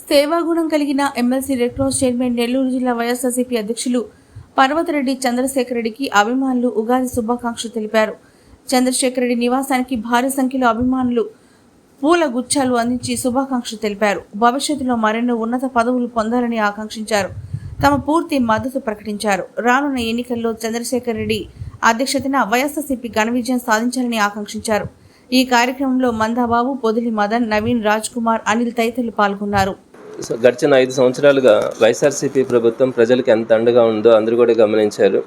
సేవాగుణం కలిగిన MLC red cross chairman Nellore జిల్లా వైఎస్ఆర్సీపీ అధ్యక్షులు పర్వతరెడ్డి చంద్రశేఖర్ రెడ్డికి అభిమానులు ఉగాది శుభాకాంక్షలు తెలిపారు. చంద్రశేఖర్ రెడ్డి నివాసానికి భారీ సంఖ్యలో అభిమానులు పూల గుచ్చాలు అందించి శుభాకాంక్షలు తెలిపారు. భవిష్యత్తులో మరెన్నో ఉన్నత పదవులు పొందాలని ఆకాంక్షించారు. తమ పూర్తి మద్దతు ప్రకటించారు. రానున్న ఎన్నికల్లో చంద్రశేఖర్ రెడ్డి అధ్యక్షతన వైఎస్ఆర్సీపీ ఘన విజయం సాధించాలని ఆకాంక్షించారు. ఈ కార్యక్రమంలో మందాబాబు, పొదిలి మదన్, నవీన్, రాజ్ కుమార్, అనిల్ తదితరులు పాల్గొన్నారు. గడిచిన 5 సంవత్సరాలుగా వైఎస్ఆర్సీపీ ప్రభుత్వం ప్రజలకు ఎంత అండగా ఉందో అందరూ కూడా గమనించారు.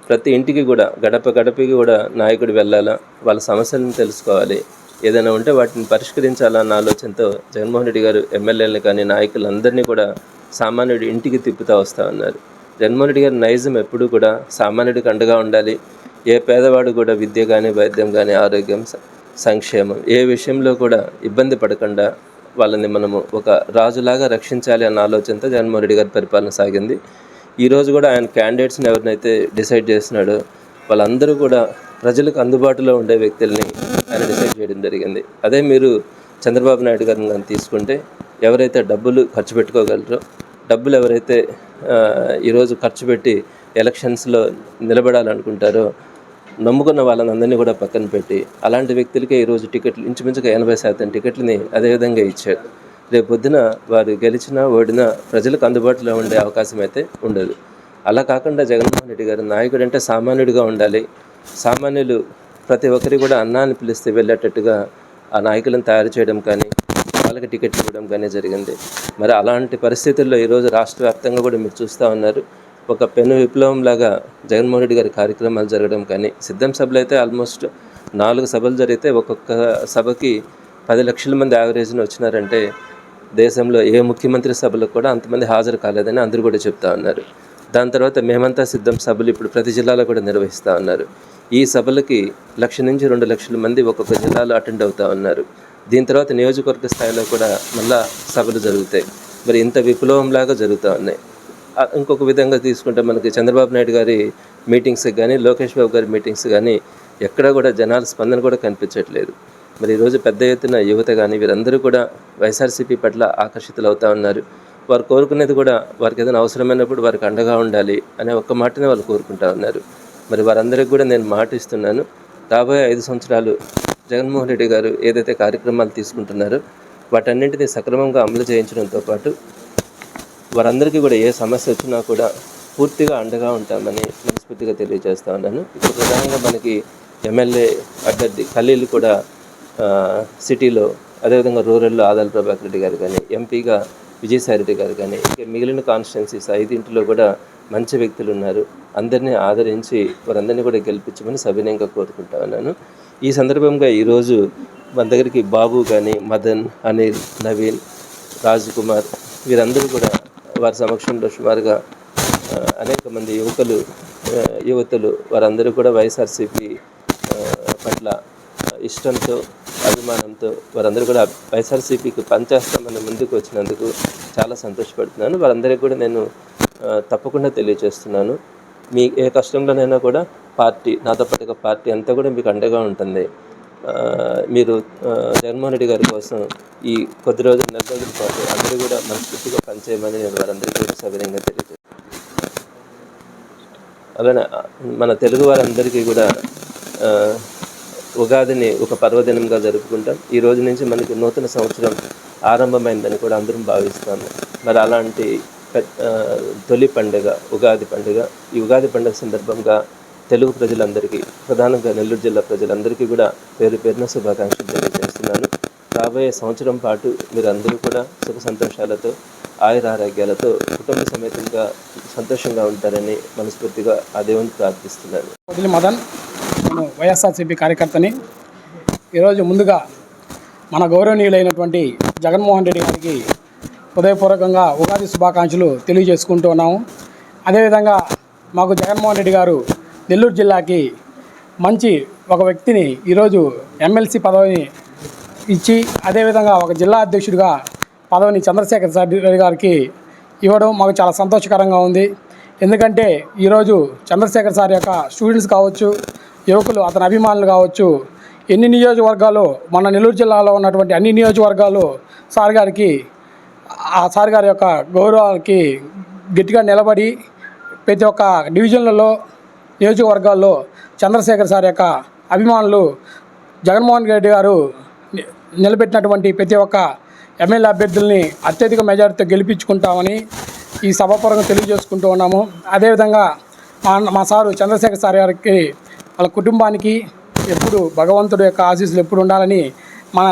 ప్రతి ఇంటికి కూడా గడపకి కూడా నాయకుడు వెళ్ళాలా, వాళ్ళ సమస్యలను తెలుసుకోవాలి, ఏదైనా ఉంటే వాటిని పరిష్కరించాలన్న ఆలోచనతో జగన్మోహన్ రెడ్డి గారు ఎమ్మెల్యేలను కానీ నాయకులందరినీ కూడా సామాన్యుడి ఇంటికి తిప్పుతూ వస్తూ ఉన్నారు. జగన్మోహన్ రెడ్డి గారి నైజం ఎప్పుడూ కూడా సామాన్యుడికి అండగా ఉండాలి. ఏ పేదవాడు కూడా విద్య కానీ, వైద్యం కానీ, ఆరోగ్యం, సంక్షేమం ఏ విషయంలో కూడా ఇబ్బంది పడకుండా వాళ్ళని మనము ఒక రాజులాగా రక్షించాలి అన్న ఆలోచనతో జగన్మోహన్ రెడ్డి గారి పరిపాలన సాగింది. ఈరోజు కూడా ఆయన క్యాండిడేట్స్ని ఎవరినైతే డిసైడ్ చేస్తున్నాడో వాళ్ళందరూ కూడా ప్రజలకు అందుబాటులో ఉండే వ్యక్తుల్ని ఆయన డిసైడ్ చేయడం జరిగింది. అదే మీరు చంద్రబాబు నాయుడు గారిని కానీ తీసుకుంటే ఎవరైతే డబ్బులు ఖర్చు పెట్టుకోగలరో, డబ్బులు ఎవరైతే ఈరోజు ఖర్చు పెట్టి ఎలక్షన్స్లో నిలబడాలనుకుంటారో నమ్ముకున్న వాళ్ళని అందరినీ కూడా పక్కన పెట్టి అలాంటి వ్యక్తులకే ఈరోజు టికెట్లు ఇంచుమించుగా 80% టికెట్లని అదేవిధంగా ఇచ్చారు. రేపు పొద్దున వారు గెలిచినా ఓడినా ప్రజలకు అందుబాటులో ఉండే అవకాశం అయితే ఉండదు. అలా కాకుండా జగన్మోహన్ రెడ్డి గారు నాయకుడు అంటే సామాన్యుడిగా ఉండాలి. సామాన్యులు ప్రతి ఒక్కరి కూడా అన్నాన్ని పిలిస్తే వెళ్ళేటట్టుగా ఆ నాయకులను తయారు చేయడం కానీ, వాళ్ళకి టికెట్ ఇవ్వడం కానీ జరిగింది. మరి అలాంటి పరిస్థితుల్లో ఈరోజు రాష్ట్ర వ్యాప్తంగా కూడా మీరు చూస్తూ ఉన్నారు. ఒక పెను విప్లవం లాగా జగన్మోహన్ రెడ్డి గారి కార్యక్రమాలు జరగడం కానీ, సిద్ధం సభలు అయితే ఆల్మోస్ట్ 4 సభలు జరిగితే ఒక్కొక్క సభకి 10 లక్షల మంది యావరేజ్ని వచ్చినారంటే దేశంలో ఏ ముఖ్యమంత్రి సభలకు కూడా అంతమంది హాజరు కాలేదని అందరూ కూడా చెప్తా ఉన్నారు. దాని తర్వాత మేమంతా సిద్ధం సభలు ఇప్పుడు ప్రతి జిల్లాలో కూడా నిర్వహిస్తూ ఉన్నారు. ఈ సభలకి 1 నుంచి 2 లక్షల మంది ఒక్కొక్క జిల్లాలో అటెండ్ అవుతూ ఉన్నారు. దీని తర్వాత నియోజకవర్గ స్థాయిలో కూడా మళ్ళా సభలు జరుగుతాయి. మరి ఇంత విప్లవంలాగా జరుగుతూ ఉన్నాయి. ఇంకొక విధంగా తీసుకుంటే మనకి చంద్రబాబు నాయుడు గారి మీటింగ్స్ కానీ, లోకేష్ బాబు గారి మీటింగ్స్ కానీ ఎక్కడ కూడా జనాల స్పందన కూడా కనిపించట్లేదు. మరి ఈరోజు పెద్ద ఎత్తున యువత కానీ వీరందరూ కూడా వైఎస్ఆర్సీపీ పట్ల ఆకర్షితులు అవుతూ ఉన్నారు. వారు కోరుకునేది కూడా వారికి ఏదైనా అవసరమైనప్పుడు వారికి అండగా ఉండాలి అనే ఒక్క మాటనే వాళ్ళు కోరుకుంటూ ఉన్నారు. మరి వారందరికీ కూడా నేను మాట ఇస్తున్నాను. రాబోయే 5 సంవత్సరాలు జగన్మోహన్ రెడ్డి గారు ఏదైతే కార్యక్రమాలు తీసుకుంటున్నారో వాటన్నింటినీ సక్రమంగా అమలు చేయించడంతో పాటు వారందరికీ కూడా ఏ సమస్య వచ్చినా కూడా పూర్తిగా అండగా ఉంటామని మనస్ఫూర్తిగా తెలియజేస్తా ఉన్నాను. ఇప్పుడు ప్రధానంగా మనకి ఎమ్మెల్యే అభ్యర్థి ఖలీల్ కూడా సిటీలో, అదేవిధంగా రూరల్లో ఆదాల ప్రభాకర్ రెడ్డి గారు కానీ, ఎంపీగా విజయసాయి రెడ్డి గారు కానీ, ఇంకా మిగిలిన కాన్స్టిట్యున్సీస్ 5 కూడా మంచి వ్యక్తులు ఉన్నారు. అందరినీ ఆదరించి వారందరినీ కూడా గెలిపించమని సవినయంగా కోరుకుంటా ఉన్నాను. ఈ సందర్భంగా ఈరోజు మన దగ్గరికి బాబు కానీ, మదన్, అనిల్, నవీన్, రాజ్ కుమార్ వీరందరూ కూడా వారి సమక్షంలో సుమారుగా అనేక మంది యువతులు వారందరూ కూడా వైఎస్ఆర్సీపీ పట్ల ఇష్టంతో, అభిమానంతో వారందరూ కూడా వైఎస్ఆర్సీపీకి పనిచేస్తామని ముందుకు వచ్చినందుకు చాలా సంతోషపడుతున్నాను. వారందరికీ కూడా నేను తప్పకుండా తెలియజేస్తున్నాను. మీ ఏ కష్టంలోనైనా కూడా నాతో పాటుగా పార్టీ అంతా కూడా మీకు అండగా ఉంటుంది. మీరు జగన్మోహన్ రెడ్డి గారి కోసం ఈ కొద్ది రోజులు, 4 రోజుల పాటు అందరూ కూడా మనస్ఫూర్తిగా పనిచేయమని నేను వారందరికీ కూడా సవినయంగా తెలియజేస్తాను. అలానే మన తెలుగు వారందరికీ కూడా ఉగాదిని ఒక పర్వదినంగా జరుపుకుంటాం. ఈ రోజు నుంచి మనకి నూతన సంవత్సరం ఆరంభమైందని కూడా అందరం భావిస్తాము. మరి అలాంటి తొలి పండుగ ఉగాది పండుగ. ఈ ఉగాది పండుగ సందర్భంగా తెలుగు ప్రజలందరికీ, ప్రధానంగా నెల్లూరు జిల్లా ప్రజలందరికీ కూడా పేరు పేరున శుభాకాంక్షలు తెలియజేస్తున్నాను. రాబోయే సంవత్సరం పాటు మీరందరూ కూడా సుఖ సంతోషాలతో, ఆయురారోగ్యాలతో కుటుంబ సమేతంగా సంతోషంగా ఉంటారని మనస్ఫూర్తిగా ఆ దేవుని ప్రార్థిస్తున్నాను. పొదిలి మదన్, నేను వైఎస్ఆర్సీపీ కార్యకర్తని. ఈరోజు ముందుగా మన గౌరవనీయులైనటువంటి జగన్మోహన్ రెడ్డి గారికి హృదయపూర్వకంగా ఉగాది శుభాకాంక్షలు తెలియజేసుకుంటూ ఉన్నాము. అదేవిధంగా మాకు జగన్మోహన్ రెడ్డి గారు నెల్లూరు జిల్లాకి మంచి ఒక వ్యక్తిని ఈరోజు ఎమ్మెల్సీ పదవిని ఇచ్చి, అదేవిధంగా ఒక జిల్లా అధ్యక్షుడిగా పదవిని చంద్రశేఖర్ రెడ్డి గారికి ఇవ్వడం మాకు చాలా సంతోషకరంగా ఉంది. ఎందుకంటే ఈరోజు చంద్రశేఖర్ సార్ యొక్క స్టూడెంట్స్ కావచ్చు, యువకులు, అతని అభిమానులు కావచ్చు, ఎన్ని నియోజకవర్గాలు, మన నెల్లూరు జిల్లాలో ఉన్నటువంటి అన్ని నియోజకవర్గాలు సార్ గారికి ఆ సార్ గారి యొక్క గౌరవానికి గట్టిగా నిలబడి ప్రతి ఒక్క డివిజన్లలో నియోజకవర్గాల్లో చంద్రశేఖర్ సార్ యొక్క అభిమానులు జగన్మోహన్ రెడ్డి గారు నిలబెట్టినటువంటి ప్రతి ఒక్క ఎమ్మెల్యే అభ్యర్థుల్ని అత్యధిక మెజారిటీతో గెలిపించుకుంటామని ఈ సభాపరంగా తెలియజేసుకుంటూ ఉన్నాము. అదేవిధంగా మా సారు చంద్రశేఖర్ సార్ గారికి వాళ్ళ కుటుంబానికి ఎప్పుడు భగవంతుడి యొక్క ఆశీస్సులు ఎప్పుడు ఉండాలని మన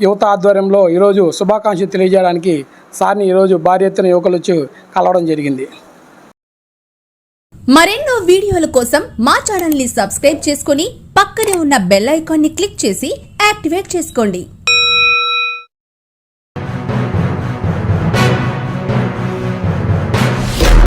యువత ఆధ్వర్యంలో ఈరోజు శుభాకాంక్షలు తెలియజేయడానికి సార్ని ఈరోజు భారీ ఎత్తున యువకులు వచ్చి కలవడం జరిగింది. మరెన్నో వీడియోల కోసం మా ఛానల్ ని సబ్స్క్రైబ్ చేసుకుని పక్కనే ఉన్న బెల్ ఐకాన్ ని క్లిక్ చేసి యాక్టివేట్ చేసుకోండి.